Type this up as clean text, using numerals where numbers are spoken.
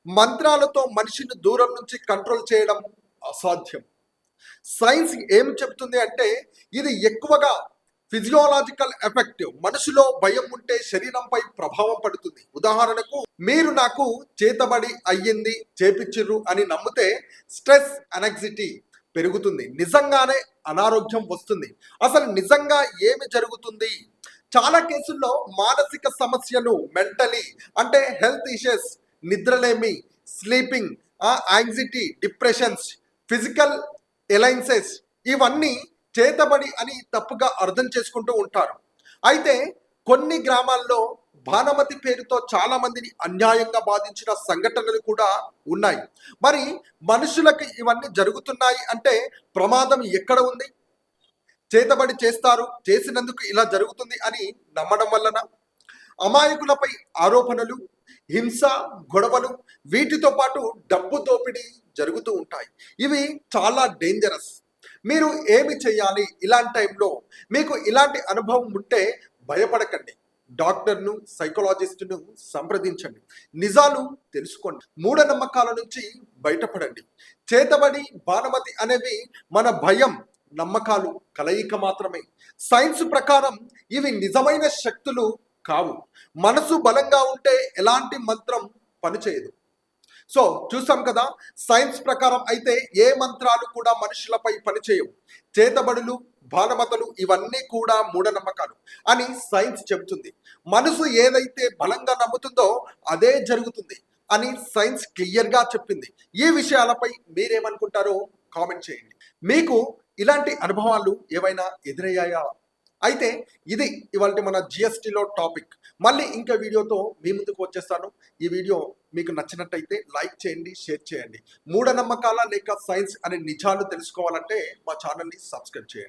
మంత్రాలతో మనిషిని దూరం నుంచి కంట్రోల్ చేయడం అసాధ్యం. సైన్స్ ఏం చెప్తుంది అంటే ఇది ఎక్కువగా ఫిజియోలాజికల్ ఎఫెక్ట్. మనసులో భయం ఉంటే శరీరంపై ప్రభావం పడుతుంది. ఉదాహరణకు మీరు నాకు చేతబడి అయ్యింది చేపిచ్చిర్రు అని నమ్మితే స్ట్రెస్ అనెక్సిటీ పెరుగుతుంది, నిజంగానే అనారోగ్యం వస్తుంది. అసలు నిజంగా ఏమి జరుగుతుంది? చాలా కేసుల్లో మానసిక సమస్యలు, మెంటలీ అంటే హెల్త్ ఇష్యూస్, నిద్రలేమి, స్లీపింగ్, యాంగ్జైటీ, డిప్రెషన్స్, ఫిజికల్ ఎలైన్సెస్, ఇవన్నీ చేతబడి అని తప్పుగా అర్థం చేసుకుంటూ ఉంటారు. అయితే కొన్ని గ్రామాల్లో భానుమతి పేరుతో చాలా మందిని అన్యాయంగా బాధించిన సంఘటనలు కూడా ఉన్నాయి. మరి మనుషులకు ఇవన్నీ జరుగుతున్నాయి అంటే ప్రమాదం ఎక్కడ ఉంది? చేతబడి చేస్తారు, చేసినందుకు ఇలా జరుగుతుంది అని నమ్మడం వలన? అమాయకులపై ఆరోపణలు, హింస, గొడవలు, వీటితో పాటు డబ్బు దోపిడీ జరుగుతూ ఉంటాయి. ఇవి చాలా డేంజరస్. మీరు ఏమి చేయాలి ఇలాంటి టైంలో? మీకు ఇలాంటి అనుభవం ఉంటే భయపడకండి, డాక్టర్ను, సైకాలజిస్టును సంప్రదించండి, నిజాలు తెలుసుకోండి, మూఢనమ్మకాల నుంచి బయటపడండి. చేతబడి, భానుమతి అనేవి మన భయం, నమ్మకాలు కలయిక మాత్రమే. సైన్స్ ప్రకారం ఇవి నిజమైన శక్తులు కావు. మనసు బలంగా ఉంటే ఎలాంటి మంత్రం పనిచేయదు. సో చూసాం కదా, సైన్స్ ప్రకారం అయితే ఏ మంత్రాలు కూడా మనుషులపై పనిచేయవు. చేతబడులు, భానుమతులు ఇవన్నీ కూడా మూఢనమ్మకాలు అని సైన్స్ చెబుతుంది. మనసు ఏదైతే బలంగా నమ్ముతుందో అదే జరుగుతుంది అని సైన్స్ క్లియర్గా చెప్పింది. ఈ విషయాలపై మీరేమనుకుంటారో కామెంట్ చేయండి. మీకు ఇలాంటి అనుభవాలు ఏవైనా ఎదురయ్యాయా? అయితే ఇది ఇవాళ మన జిఎస్టీలో టాపిక్. మళ్ళీ ఇంకా వీడియోతో మీ ముందుకు వచ్చేస్తాను. ఈ వీడియో మీకు నచ్చినట్టయితే లైక్ చేయండి, షేర్ చేయండి. మూఢనమ్మకాల లేక సైన్స్ అనే నిజాలు తెలుసుకోవాలంటే మా ఛానల్ని సబ్స్క్రైబ్ చేయండి.